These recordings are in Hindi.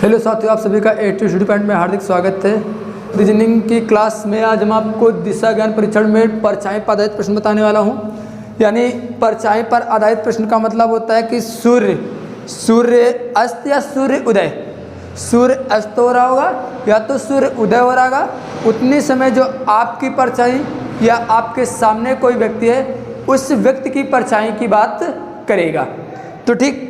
हेलो साथियों, आप सभी का A2 स्टडी पॉइंट में हार्दिक स्वागत है। रीजनिंग की क्लास में आज हम आपको दिशा ज्ञान परीक्षण में परछाई पर आधारित प्रश्न बताने वाला हूं। यानी परछाई पर आधारित प्रश्न का मतलब होता है कि सूर्य अस्त या सूर्य उदय, सूर्य अस्त हो रहा होगा या तो सूर्य उदय हो रहा होगा, उतनी समय जो आपकी परछाई या आपके सामने कोई व्यक्ति है उस व्यक्ति की परछाई की बात करेगा। तो ठीक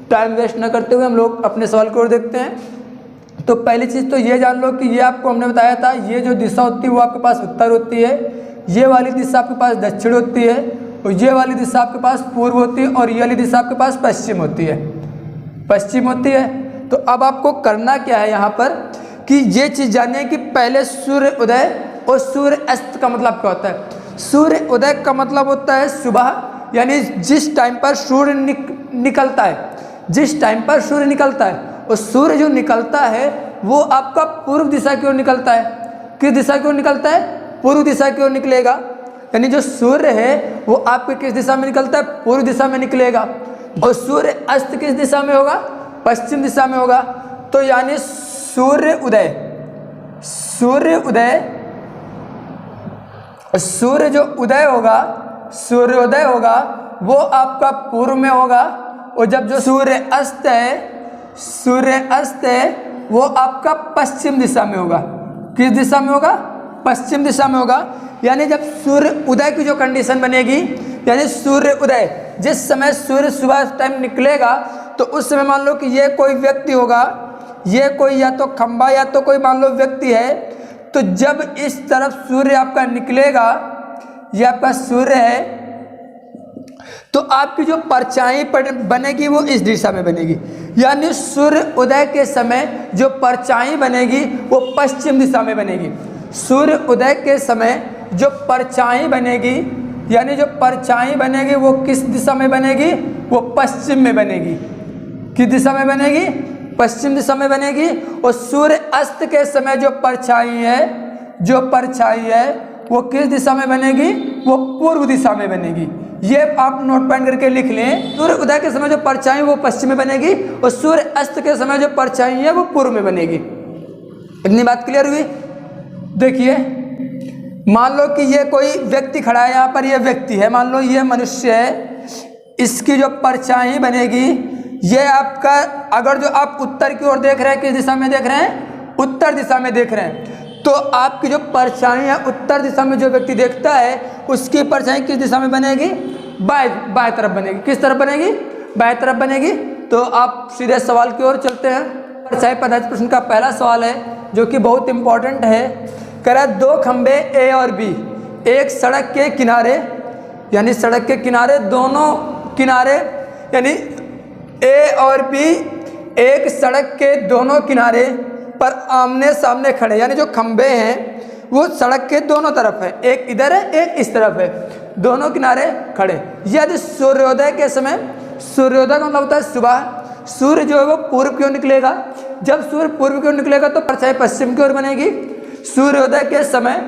टाइम वेस्ट न करते हुए हम लोग अपने सवाल की ओर देखते हैं। तो पहली चीज़ तो ये जान लो कि ये आपको हमने बताया था, ये जो दिशा होती है वो आपके पास उत्तर होती है, ये वाली दिशा आपके पास दक्षिण होती है, और ये वाली दिशा आपके पास पूर्व होती है, और ये वाली दिशा आपके पास पश्चिम होती है। तो अब आपको करना क्या है यहाँ पर कि ये चीज़ जानिए कि पहले सूर्य उदय और सूर्य अस्त का मतलब क्या होता है। सूर्य उदय का मतलब होता है सुबह, यानी जिस टाइम पर सूर्य निकलता है, जिस टाइम पर सूर्य निकलता है, और सूर्य जो निकलता है वो आपका पूर्व दिशा की ओर निकलता है। किस दिशा की ओर निकलता है? पूर्व दिशा की ओर निकलेगा। यानी जो सूर्य है वो आपके किस दिशा में निकलता है? पूर्व दिशा में निकलेगा। और सूर्य अस्त किस दिशा में होगा? पश्चिम दिशा में होगा। तो यानी सूर्य उदय जो सूर्योदय होगा वो आपका पूर्व में होगा, और जब जो सूर्य अस्त है वो आपका पश्चिम दिशा में होगा। किस दिशा में होगा? पश्चिम दिशा में होगा। यानी जब सूर्य उदय की जो कंडीशन बनेगी, यानी सूर्य उदय जिस समय सूर्य सुबह टाइम निकलेगा, तो उस समय मान लो कि ये कोई व्यक्ति होगा, ये कोई या तो खंबा या तो कोई मान लो व्यक्ति है। तो जब इस तरफ सूर्य आपका निकलेगा, ये आपका सूर्य है, तो आपकी जो परछाई बनेगी वो इस दिशा में बनेगी। यानी सूर्य उदय के समय जो परछाई बनेगी वो पश्चिम दिशा में बनेगी। सूर्य उदय के समय जो परछाई बनेगी, यानी जो परछाई बनेगी वो किस दिशा में बनेगी? वो पश्चिम में बनेगी। किस दिशा में बनेगी? पश्चिम दिशा में बनेगी। और सूर्य अस्त के समय जो परछाई है वो किस दिशा में बनेगी? वो पूर्व दिशा में बनेगी। ये आप नोट पॉइंट करके लिख लें। सूर्य उदय के समय जो परछाई वो पश्चिम में बनेगी, और सूर्य अस्त के समय जो परछाई है वो पूर्व में बनेगी। इतनी बात क्लियर हुई? देखिए, मान लो कि ये कोई व्यक्ति खड़ा है, यहाँ पर ये व्यक्ति है, मान लो ये मनुष्य है, इसकी जो परछाई बनेगी ये आपका, अगर जो आप उत्तर की ओर देख रहे हैं, किस दिशा में देख रहे हैं? उत्तर दिशा में देख रहे हैं। तो आपकी जो परछाई है उत्तर दिशा में जो व्यक्ति देखता है उसकी परछाई किस दिशा में बनेगी? बाएं तरफ बनेगी। किस तरफ बनेगी? बाएं तरफ बनेगी। तो आप सीधे सवाल की ओर चलते हैं। परछाई पर आधारित प्रश्न का पहला सवाल है जो कि बहुत इंपॉर्टेंट है। कह रहा है दो खंबे ए और बी एक सड़क के किनारे, यानी सड़क के किनारे दोनों किनारे, यानी ए और बी एक सड़क के दोनों किनारे पर आमने सामने खड़े, यानी जो खंबे हैं वो सड़क के दोनों तरफ है, एक इधर है एक इस तरफ है, दोनों किनारे खड़े। यदि सूर्योदय के समय, सूर्योदय का मतलब होता है सुबह, सूर्य जो है वो पूर्व की ओर निकलेगा। जब सूर्य पूर्व की ओर निकलेगा तो परछाई पश्चिम की ओर बनेगी। सूर्योदय के समय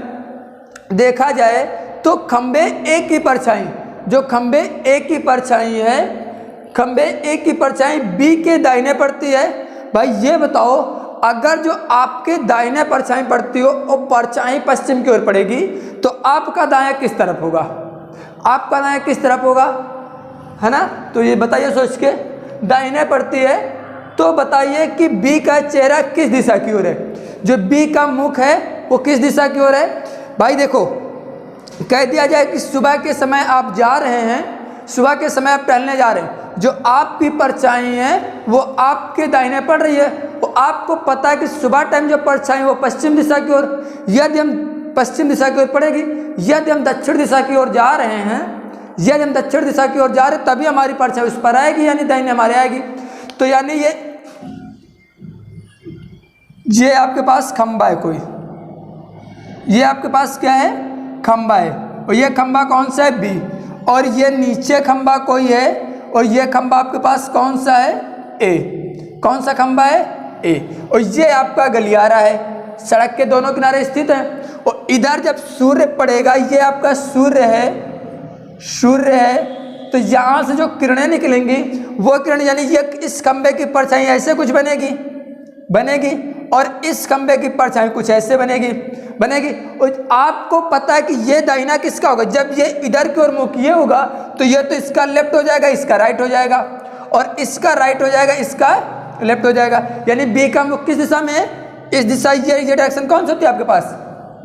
देखा जाए तो खंबे एक की परछाई, जो खंबे एक की परछाई है, खंबे एक की परछाई बी के दाहिने पड़ती है। भाई ये बताओ, अगर जो आपके दाहिने परछाई पड़ती हो और परछाई पश्चिम की ओर पड़ेगी तो आपका दायां किस तरफ होगा? आपका दायां किस तरफ होगा? है ना? तो ये बताइए सोच के। दाहिने पड़ती है तो बताइए कि बी का चेहरा किस दिशा की ओर है? जो बी का मुख है वो किस दिशा की ओर है? भाई देखो, कह दिया जाए कि सुबह के समय आप जा रहे हैं, सुबह के समय आप टहलने जा रहे हैं, जो आपकी परछाई है वो आपके दाहिने पड़ रही है। वो आपको पता है कि सुबह टाइम जो परछाई वो पश्चिम दिशा की ओर, यदि हम पश्चिम दिशा की ओर पड़ेगी, यदि हम दक्षिण दिशा की ओर जा रहे हैं, यदि हम दक्षिण दिशा की ओर जा रहे हैं तभी हमारी परछाई उस पर आएगी, यानी दाहिने हमारे आएगी। तो यानी ये आपके पास खंबा है कोई, ये आपके पास क्या है? खंबा है। और ये खंबा कौन सा है? बी। और ये नीचे खंबा कोई है, और ये खंबा आपके पास कौन सा है? ए। कौन सा खंबा है? ए। और ये आपका गलियारा है, सड़क के दोनों किनारे स्थित है। और इधर जब सूर्य पड़ेगा, ये आपका सूर्य है, तो यहाँ से जो किरणें निकलेंगी वो किरण, यानी ये इस खंबे की परछाई ऐसे कुछ बनेगी, बनेगी और इस खंबे की परछाई कुछ ऐसे बनेगी। और आपको पता है कि ये दाहिना किसका होगा, जब ये इधर की ओर मुँह किए होगा तो ये तो इसका लेफ्ट हो जाएगा, इसका राइट हो जाएगा, और इसका राइट हो जाएगा, इसका लेफ्ट हो जाएगा। यानी बी का मुख किस दिशा में है, इस दिशा, ये डायरेक्शन कौन सी होती है आपके पास,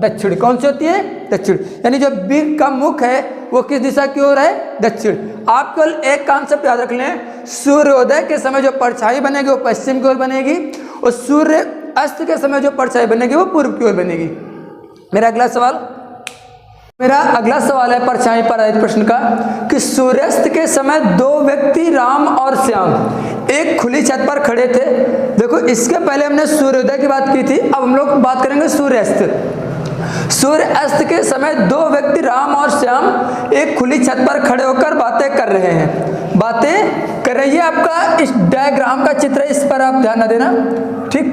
दक्षिण। कौन सी होती है, दक्षिण। यानी जो बी का मुख है वो किस दिशा की ओर है, दक्षिण। आप केवल एक कॉन्सेप्ट याद रख लें, सूर्योदय के समय जो परछाई बनेगी वो पश्चिम की ओर बनेगी, और सूर्य अस्त के समय जो परछाई बनेगी वो पूर्व की ओर बनेगी। मेरा अगला सवाल है परछाई पर आधारित प्रश्न का, कि सूर्यास्त के समय दो व्यक्ति राम और श्याम एक खुली छत पर खड़े थे। देखो, इसके पहले हमने सूर्योदय की बात की थी, अब हम लोग बात करेंगे सूर्यास्त के समय दो व्यक्ति राम और श्याम एक खुली छत पर खड़े होकर बातें कर रहे हैं। ये आपका इस डायग्राम का चित्र है, इस पर आप ध्यान न देना, ठीक।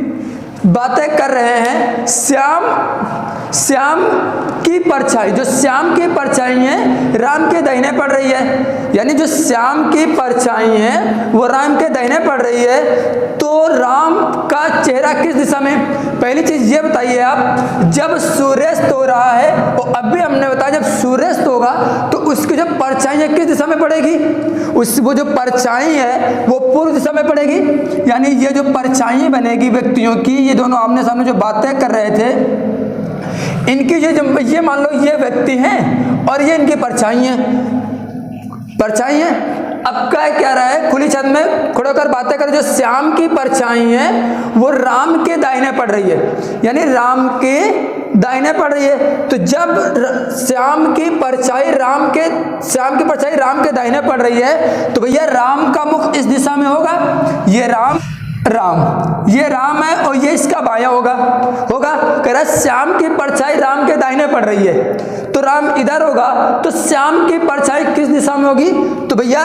बातें कर रहे हैं। श्याम की परछाई, जो श्याम की परछाई है राम के दाहिने पड़ रही है, यानी जो श्याम की परछाई है वो राम के दाहिने पड़ रही है। तो राम का चेहरा किस दिशा में, पहली चीज ये बताइए आप, जब सूर्यास्त हो रहा है, तो अभी हमने बताया जब सूर्यास्त होगा तो उसकी जो परछाई है किस दिशा में पड़ेगी, वो जो परछाई है वो पूर्व दिशा में पड़ेगी। यानी ये जो परछाई बनेगी व्यक्तियों की, ये दोनों आमने सामने जो बातें कर रहे थे, इनकी ये मान लो ये व्यक्ति हैं और ये इनकी परछाई है। अब क्या रहा है, खुली छत में खड़े होकर बातें कर, जो श्याम की परछाई है वो राम के दाहिने पड़ रही है, यानी राम के दाहिने पड़ रही है। तो जब श्याम की परछाई राम के दाहिने पड़ रही है, तो भैया राम का मुख इस दिशा में होगा, ये राम है और ये इसका बायां होगा। कह रहा श्याम की परछाई राम के दाहिने पड़ रही है, तो राम इधर होगा, तो श्याम की परछाई किस दिशा में होगी, तो भैया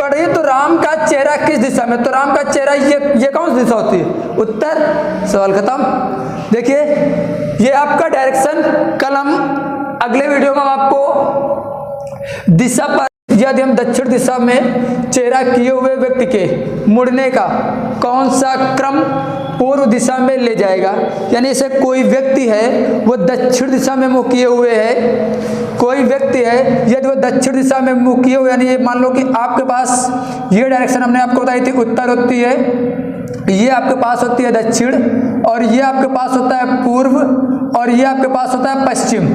पड़ रही है, तो राम का चेहरा किस दिशा में, तो राम का चेहरा ये कौन सी दिशा होती है, उत्तर। सवाल खत्म। देखिए, ये आपका डायरेक्शन, कल हम अगले वीडियो में आपको दिशा पर, यदि हम दक्षिण दिशा में चेहरा किए हुए व्यक्ति के मुड़ने का कौन सा क्रम पूर्व दिशा में ले जाएगा, यानी ऐसे कोई व्यक्ति है वो दक्षिण दिशा में मुँह किए हुए है, कोई व्यक्ति है यदि वो दक्षिण दिशा में मुँह किए हुए, यानी ये मान लो कि आपके पास ये डायरेक्शन हमने आपको बताई थी उत्तर होती है, ये आपके पास होती है दक्षिण, और ये आपके पास होता है पूर्व, और ये आपके पास होता है पश्चिम।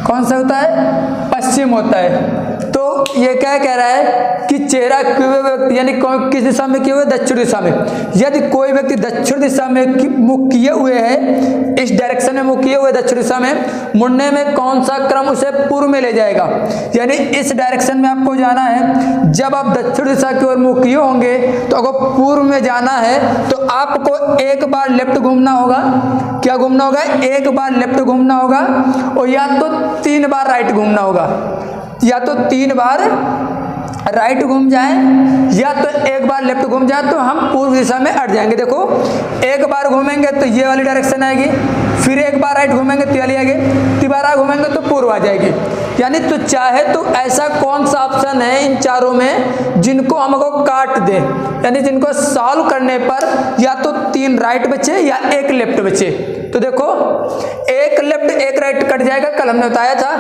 कौन सा होता है, पश्चिम होता है। तो ये क्या कह रहा है कि चेहरा किए हुए व्यक्ति, यानी किस दिशा में किए हुए, दक्षिण दिशा में। यदि कोई व्यक्ति दक्षिण दिशा में मुख किए हुए है, इस डायरेक्शन में मुख किए हुए दक्षिण दिशा में, मुड़ने में कौन सा क्रम उसे पूर्व में ले जाएगा, यानी इस डायरेक्शन में आपको जाना है। जब आप दक्षिण दिशा की ओर मुख किए होंगे तो अगर पूर्व में जाना है तो आपको एक बार लेफ्ट घूमना होगा। क्या घूमना होगा, एक बार लेफ्ट घूमना होगा, और या तो 3 बार राइट घूमना होगा, या तो 3 बार राइट घूम जाए, या तो एक बार लेफ्ट घूम जाए, तो हम पूर्व दिशा में अट जाएंगे। देखो, एक बार घूमेंगे तो ये वाली डायरेक्शन आएगी, फिर एक बार राइट घूमेंगे तो ये वाली आएगी, तिबारा घूमेंगे तो पूर्व आ जाएगी। यानी तो चाहे तो ऐसा कौन सा ऑप्शन है इन चारों में जिनको हमको काट दे, यानी जिनको सॉल्व करने पर या तो 3 राइट बचे या 1 लेफ्ट बचे। तो देखो, 1 लेफ्ट 1 राइट कट जाएगा, कल हमने बताया था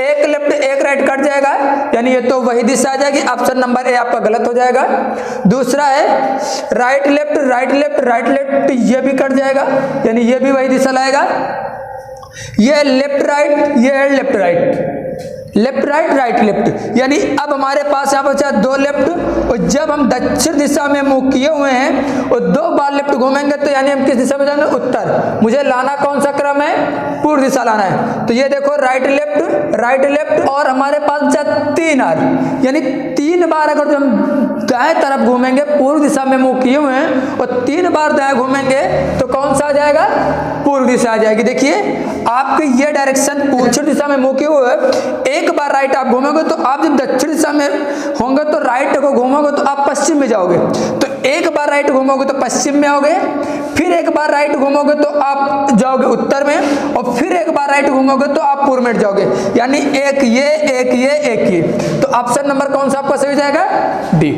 1 लेफ्ट 1 राइट कट जाएगा, यानी ये तो वही दिशा आ जाएगी। ऑप्शन नंबर ए आपका गलत हो जाएगा। दूसरा है right left right left right left, ये भी कट जाएगा, यानी ये भी वही दिशा लाएगा। ये लेफ्ट राइट, ये left right, left right right left, यानी अब हमारे पास यहाँ पर बचा 2 लेफ्ट, और जब हम दक्षिण दिशा में मुंह किए हुए हैं और 2 बार लेफ्ट घूमेंगे तो यानी हम किस दिशा में जाएंगे, उत्तर। मुझे लाना कौन सा क्रम है, पूर्व दिशा लाना है। तो ये देखो, राइट लेफ्ट, और हमारे पास बचा 3 आर, यानी 3 बार अगर हम दाएं तरफ घूमेंगे, पूर्व दिशा में मुंह किए हुए हैं, और 3 बार दाएं घूमेंगे तो कौन सा आ जाएगा, पूर्व दिशा आ जाएगी। देखिए, आपके ये डायरेक्शन पूर्व दिशा में मुंह किए हुए है, एक बार राइट आप घूमोगे तो आप जब दक्षिण दिशा में होंगे तो राइट को घूमोगे तो आप पश्चिम में जाओगे, तो एक बार राइट घूमोगे तो पश्चिम में आओगे, फिर एक बार राइट घूमोगे तो आप जाओगे उत्तर में, और फिर एक बार राइट घूमोगे तो आप पूर्व में जाओगे, यानी एक ये। तो ऑप्शन नंबर कौन सा आपका सही हो जाएगा, डी।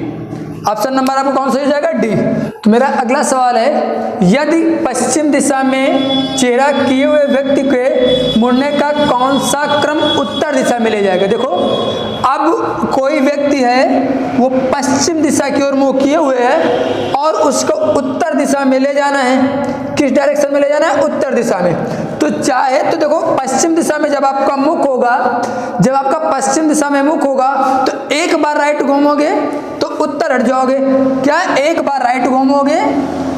ऑप्शन नंबर आपको कौन सा हो जाएगा? डी। तो मेरा अगला सवाल है, यदि पश्चिम दिशा में चेहरा किए हुए व्यक्ति के मुड़ने का कौन सा क्रम उत्तर दिशा में ले जाएगा? देखो, अब कोई व्यक्ति है वो पश्चिम दिशा की ओर मुंह किए हुए है और उसको उत्तर दिशा में ले जाना है। किस डायरेक्शन में ले जाना है? उत्तर दिशा में। तो चाहे तो देखो, पश्चिम दिशा में जब आपका मुख होगा, जब आपका पश्चिम दिशा में मुख होगा तो एक बार राइट घूमोगे तो उत्तर हट जाओगे। क्या? एक बार राइट घूमोगे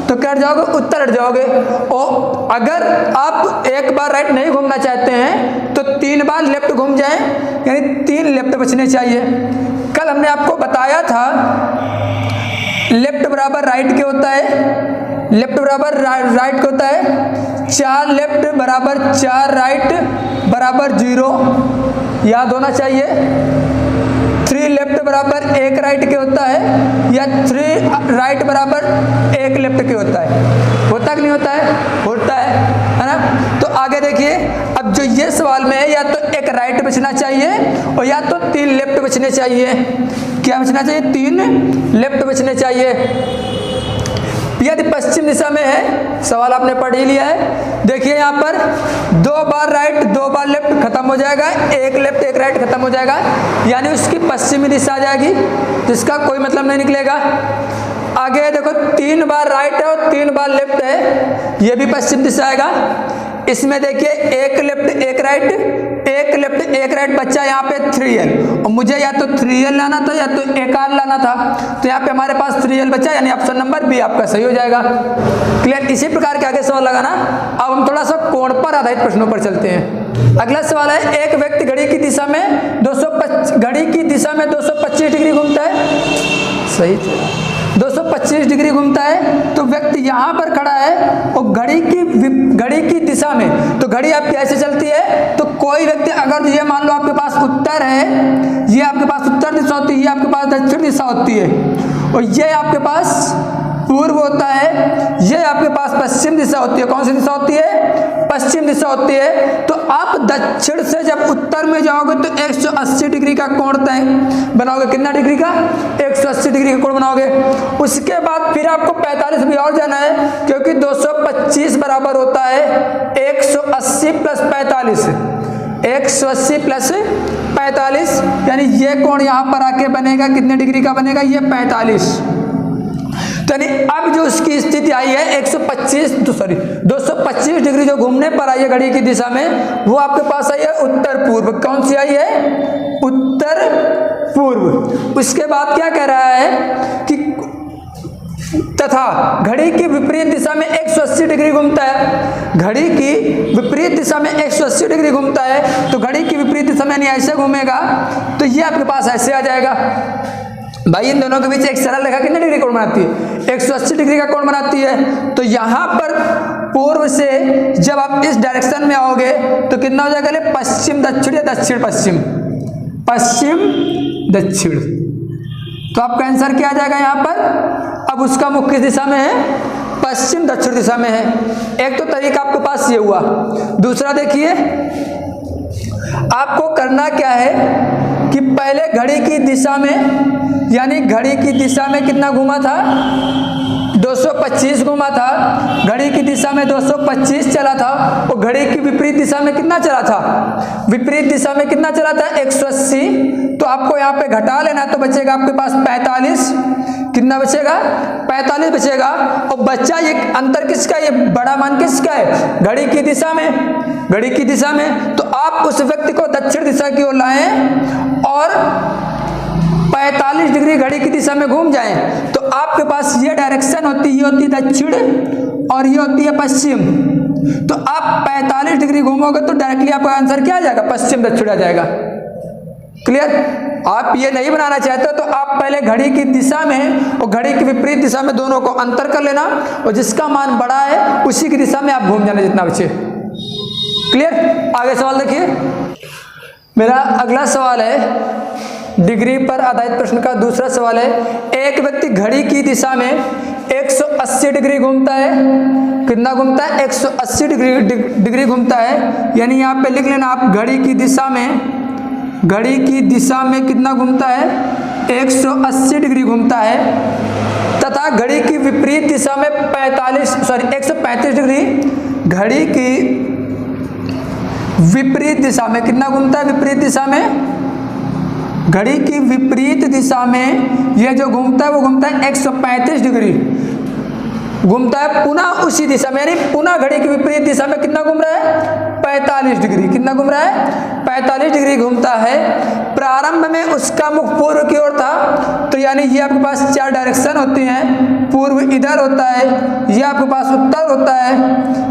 तो क्या हट जाओगे? उत्तर हट जाओगे। और अगर आप एक बार राइट नहीं घूमना चाहते हैं तो 3 बार लेफ्ट घूम जाएं, यानी 3 लेफ्ट बचने चाहिए। कल हमने आपको बताया था लेफ्ट बराबर राइट क्या होता है? लेफ्ट बराबर राइट क्या होता है? 4 लेफ्ट बराबर 4 राइट बराबर 0, याद होना चाहिए। 3 लेफ्ट बराबर 1 राइट क्या होता है? या 3 राइट बराबर 1 लेफ्ट क्या होता है? होता कि नहीं होता है? होता है ना? तो आगे देखिए, अब जो ये सवाल में है, या तो 1 राइट बचना चाहिए और या तो 3 लेफ्ट बचने चाहिए। क्या बचना चाहिए? 3 लेफ्ट बचने चाहिए। यदि पश्चिम दिशा में है, सवाल आपने पढ़ ही लिया है। देखिए यहाँ पर 2 बार राइट 2 बार लेफ्ट खत्म हो जाएगा, 1 लेफ्ट 1 राइट खत्म हो जाएगा, यानी उसकी पश्चिमी दिशा आ जाएगी, जिसका कोई मतलब नहीं निकलेगा। आगे देखो 3 बार राइट है और 3 बार लेफ्ट है, ये भी पश्चिम दिशा आएगा। इसमें देखिए 1 लेफ्ट 1 राइट, 1 लेफ्ट 1 राइट बच्चा यहाँ पे 3L, और मुझे या तो 3L लाना था या तो 1R लाना था, तो यहाँ पे हमारे पास 3L बचा, यानी ऑप्शन नंबर बी आपका सही हो जाएगा। क्लियर? इसी प्रकार के आगे सवाल लगाना। अब हम थोड़ा सा कोण पर आधारित प्रश्नों पर चलते हैं। अगला सवाल है, एक व्यक्ति घड़ी की दिशा में 225 डिग्री घूमता है। सही, 225 डिग्री घूमता है। तो व्यक्ति यहाँ पर खड़ा है और घड़ी की दिशा में, तो घड़ी आपकी ऐसे चलती है, तो कोई व्यक्ति अगर ये मान लो आपके पास उत्तर है, ये आपके पास उत्तर दिशा होती है, ये आपके पास दक्षिण दिशा होती है, और ये आपके पास पूर्व होता है, ये आपके पास पश्चिम दिशा होती है। कौन सी दिशा होती है? पश्चिम दिशा होती है। तो आप दक्षिण से जब उत्तर में जाओगे तो 180 डिग्री का कोण तय बनाओगे। कितना डिग्री का? 180 डिग्री का कोण बनाओगे। उसके बाद फिर आपको 45 भी और जाना है, क्योंकि 225 बराबर होता है 180 प्लस 45, 180 प्लस 45, यानी ये कोण यहाँ पर आके बनेगा, कितने डिग्री का बनेगा? ये 45। तो यानी अब जो उसकी स्थिति आई है 225 डिग्री जो घूमने पर आई है घड़ी की दिशा में, वो आपके पास आई है उत्तर पूर्व। कौन सी आई है? उत्तर पूर्व। उसके बाद क्या कह रहा है कि तथा घड़ी की विपरीत दिशा में 180 डिग्री घूमता है। घड़ी की विपरीत दिशा में 180 डिग्री घूमता है, तो घड़ी की विपरीत दिशा में यानी ऐसे घूमेगा, तो ये आपके पास ऐसे आ जाएगा। भाई इन दोनों के बीच एक सरल रेखा कितने डिग्री कोण बनाती है? 180 डिग्री का कोण बनाती है। तो यहाँ पर पूर्व से जब आप इस डायरेक्शन में आओगे तो कितना हो जाएगा? पश्चिम दक्षिण या दक्षिण पश्चिम? पश्चिम दक्षिण। तो आपका आंसर क्या आ जाएगा यहाँ पर? अब उसका मुख किस दिशा में है? पश्चिम दक्षिण दिशा में है। एक तो तरीका आपके पास ये हुआ। दूसरा देखिए, आपको करना क्या है कि पहले घड़ी की दिशा में, यानी घड़ी की दिशा में कितना घूमा था? 225 घूमा था। घड़ी की दिशा में 225 चला था, और घड़ी की विपरीत दिशा में कितना चला था? विपरीत दिशा में कितना चला था? 180। तो आपको यहाँ पे घटा लेना, तो बचेगा आपके पास 45। कितना बचेगा? 45 बचेगा। और बच्चा ये अंतर किसका? ये बड़ा मान किसका है? घड़ी की दिशा में। घड़ी की दिशा में। तो आप उस व्यक्ति को दक्षिण दिशा की ओर लाएं और 45 डिग्री घड़ी की दिशा में घूम जाएं, तो आपके पास ये डायरेक्शन होती है, ये होती है दक्षिण और ये होती है पश्चिम। तो आप 45 डिग्री घूमोगे तो डायरेक्टली आपका आंसर क्या आ जाएगा? पश्चिम दक्षिण आ जाएगा। क्लियर? आप ये नहीं बनाना चाहते तो आप पहले घड़ी की दिशा में और घड़ी की विपरीत दिशा में दोनों को अंतर कर लेना, और जिसका मान बड़ा है उसी की दिशा में आप घूम जाना जितना बचे। क्लियर? आगे सवाल देखिए। मेरा अगला सवाल है डिग्री पर आधारित प्रश्न का दूसरा सवाल है, एक व्यक्ति घड़ी की दिशा में 180 डिग्री घूमता है। कितना घूमता है? 180 डिग्री घूमता है। यानी यहाँ पे लिख लेना आप, घड़ी की दिशा में कितना घूमता है? 180 डिग्री घूमता है तथा घड़ी की विपरीत दिशा में 135 डिग्री घड़ी की विपरीत दिशा में कितना घूमता है? विपरीत दिशा में, घड़ी की विपरीत दिशा में यह जो घूमता है वो घूमता है 135 डिग्री घूमता है पुनः उसी दिशा में, यानी पुनः घड़ी की विपरीत दिशा में कितना घूम रहा है? 45 डिग्री। कितना घूम रहा है? 45 डिग्री घूमता है। प्रारंभ में उसका मुख पूर्व की ओर था, तो यानी ये आपके पास 4 डायरेक्शन होती हैं। पूर्व इधर होता है, ये आपके पास उत्तर होता है,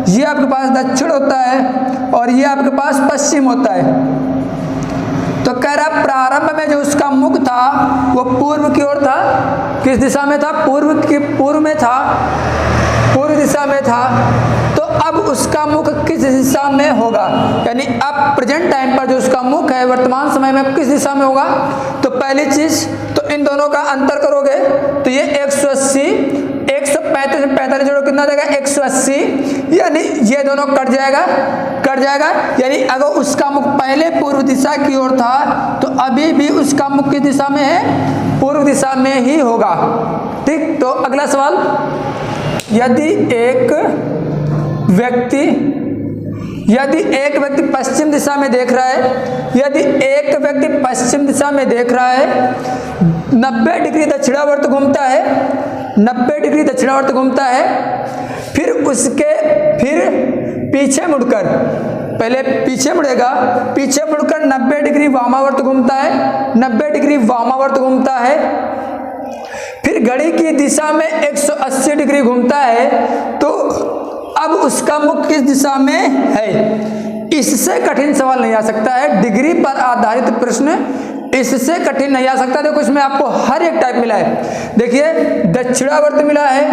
ये आपके पास दक्षिण होता है और ये आपके पास पश्चिम होता है। तो कह रहा प्रारंभ में जो उसका मुख था वो पूर्व की ओर था। किस दिशा में था? पूर्व में था, पूर्व दिशा में था। तो अब उसका मुख किस दिशा में होगा? यानी अब प्रेजेंट टाइम पर जो उसका मुख है वर्तमान समय में किस दिशा में होगा? तो पहली चीज तो इन दोनों का अंतर करोगे तो ये 180, 135 में 45 जोड़ो कितना देगा? 180, यानी ये दोनों कट जाएगा। यानी अगर उसका मुख पहले पूर्व दिशा की ओर था तो अभी भी उसका मुख किस दिशा में है? पूर्व दिशा में ही होगा। ठीक, तो अगला सवाल, यदि एक व्यक्ति पश्चिम दिशा में देख रहा है, यदि एक व्यक्ति पश्चिम दिशा में देख रहा है, 90 डिग्री दक्षिणावर्त घूमता है, 90 डिग्री दक्षिणावर्त घूमता है, फिर पीछे मुड़कर, पहले पीछे मुड़ेगा, पीछे मुड़कर 90 डिग्री वामावर्त घूमता है, 90 डिग्री वामावर्त घूमता है, फिर घड़ी की दिशा में 180 डिग्री घूमता है, तो अब उसका मुख किस दिशा में है? इससे कठिन सवाल नहीं आ सकता है। डिग्री पर आधारित प्रश्न इससे कठिन नहीं आ सकता। देखो इसमें आपको हर एक टाइप मिला है। देखिए दक्षिणावर्त मिला है,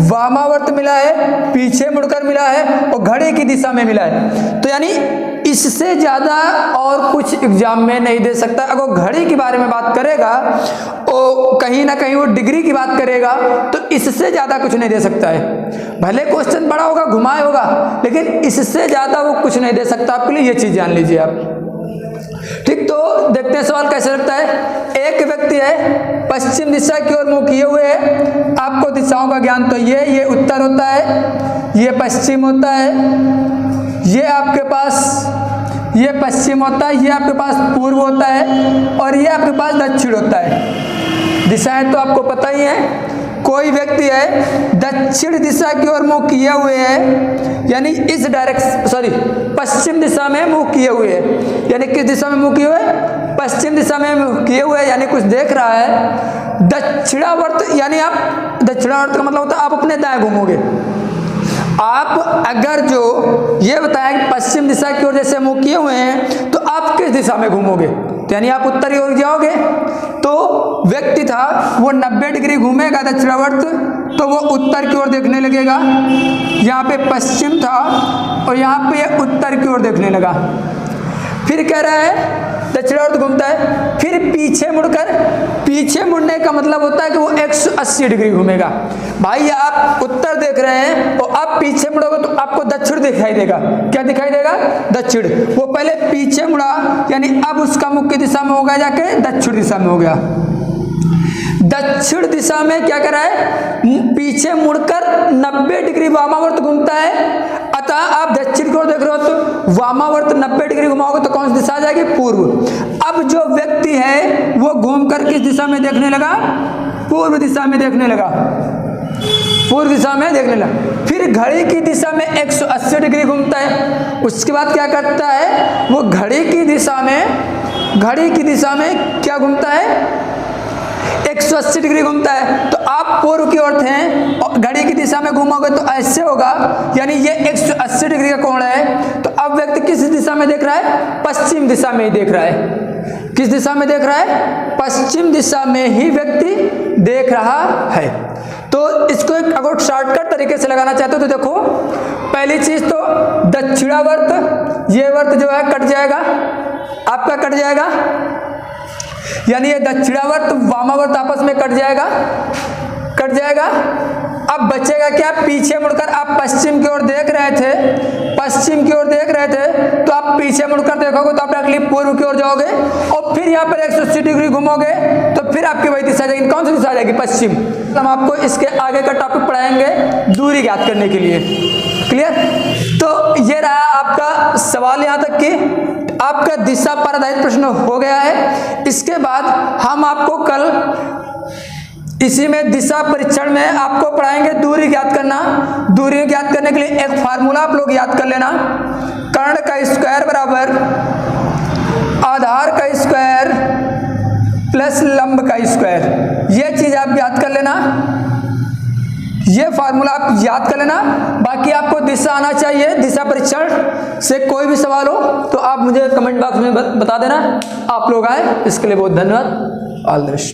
वामावर्त मिला है, पीछे मुड़कर मिला है और घड़ी की दिशा में मिला है। तो यानी इससे ज्यादा और कुछ एग्जाम में नहीं दे सकता। अगर घड़ी के बारे में बात करेगा और कहीं ना कहीं वो डिग्री की बात करेगा तो इससे ज्यादा कुछ नहीं दे सकता है। भले क्वेश्चन बड़ा होगा, घुमाए होगा, लेकिन इससे ज्यादा वो कुछ नहीं दे सकता आपके लिए। ये चीज जान लीजिए आप। ठीक, तो देखते हैं सवाल कैसे लगता है। एक व्यक्ति है पश्चिम दिशा की ओर मुंह किए हुए है। आपको दिशाओं का ज्ञान तो ये उत्तर होता है, ये पश्चिम होता है, ये आपके पास ये पश्चिम होता है, ये आपके पास पूर्व होता है और ये आपके पास दक्षिण होता है। दिशाएं तो आपको पता ही है। कोई व्यक्ति है दक्षिण दिशा की ओर मुंह किए हुए है, यानी इस पश्चिम दिशा में मुंह किए हुए है। यानी किस दिशा में मुंह किए हुए? पश्चिम दिशा में मुंह किए हुए, यानी कुछ देख रहा है। दक्षिणावर्त, यानी आप दक्षिणावर्त का मतलब होता है आप अपने दाएं घूमोगे। आप अगर जो ये बताया कि पश्चिम दिशा की ओर जैसे मुंह किए हुए हैं तो आप किस दिशा में घूमोगे? तो यानी आप उत्तर की ओर जाओगे। तो व्यक्ति था वो 90 डिग्री घूमेगा दक्षिणावर्त, तो वो उत्तर की ओर देखने लगेगा। यहाँ पे पश्चिम था और यहाँ पे उत्तर की ओर देखने लगा। फिर कह रहा है दक्षिणावर्त घूमता है, फिर पीछे मुड़कर, पीछे मुड़ने का मतलब होता है कि वो 180 डिग्री घूमेगा। भाई आप उत्तर देख रहे हैं और आप पीछे मुड़ोगे तो आपको दक्षिण दिखाई देगा। क्या दिखाई देगा? दक्षिण। वो पहले पीछे मुड़ा, यानी अब उसका मुख की दिशा में हो गया, जाके दक्षिण दिशा में हो गया। दक्षिण दिशा में क्या कर रहा है? पीछे मुड़कर 90 डिग्री वामावर्त घूमता है। अतः आप दक्षिण की ओर देख रहे हो तो वामावर्त 90 डिग्री घुमाओगे तो कौन सी दिशा आ जाएगी? पूर्व। अब जो व्यक्ति है वो घूमकर किस दिशा में देखने लगा? पूर्व दिशा में देखने लगा। पूर्व दिशा में देखने लगा। फिर घड़ी की दिशा में 180 डिग्री घूमता है। उसके बाद क्या करता है? वो घड़ी की दिशा में क्या घूमता है? 180 डिग्री घूमता है। तो आप पूर्व की ओर थे और घड़ी की दिशा में घूमोगे तो ऐसे होगा, यानी ये 180 डिग्री का कोण है। तो अब व्यक्ति किस दिशा में देख रहा है? पश्चिम दिशा में ही देख रहा है। किस दिशा में देख रहा है? पश्चिम दिशा में ही व्यक्ति देख रहा है। तो इसको एक अगर शॉर्टकट तरीके से लगाना चाहते हो तो देखो, पहली चीज तो दक्षिणावर्त, ये वर्त जो है कट जाएगा, आपका कट जाएगा, यानी ये दक्षिणावर्त वामावर्त आपस में कट जाएगा। कट जाएगा। अब बचेगा क्या, पीछे मुड़कर आप पश्चिम की ओर देख रहे थे, पश्चिम की ओर देख रहे थे, तो आप पीछे मुड़कर देखोगे तो आप डायरेक्टली पूर्व की ओर जाओगे और फिर यहाँ पर 180 डिग्री घूमोगे तो फिर आपकी वही दिशा आ जाएगी। कौन सी दिशा आ जाएगी, पश्चिम। हम आपको इसके आगे का टॉपिक पढ़ाएंगे दूरी ज्ञात करने के लिए। क्लियर। तो ये रहा आपका सवाल यहाँ तक कि आपका दिशा पर आधारित प्रश्न हो गया है। इसके बाद हम आपको कल इसी में दिशा परीक्षण में आपको पढ़ाएंगे दूरी ज्ञात करना। दूरी ज्ञात करने के लिए एक फार्मूला आप लोग याद कर लेना, कर्ण का स्क्वायर बराबर आधार का स्क्वायर प्लस लंब का स्क्वायर। ये चीज आप याद कर लेना, ये फार्मूला आप याद कर लेना। बाकी आपको दिशा आना चाहिए। दिशा परीक्षण से कोई भी सवाल हो तो आप मुझे कमेंट बॉक्स में बता देना। आप लोग आए इसके लिए बहुत धन्यवाद। All the best.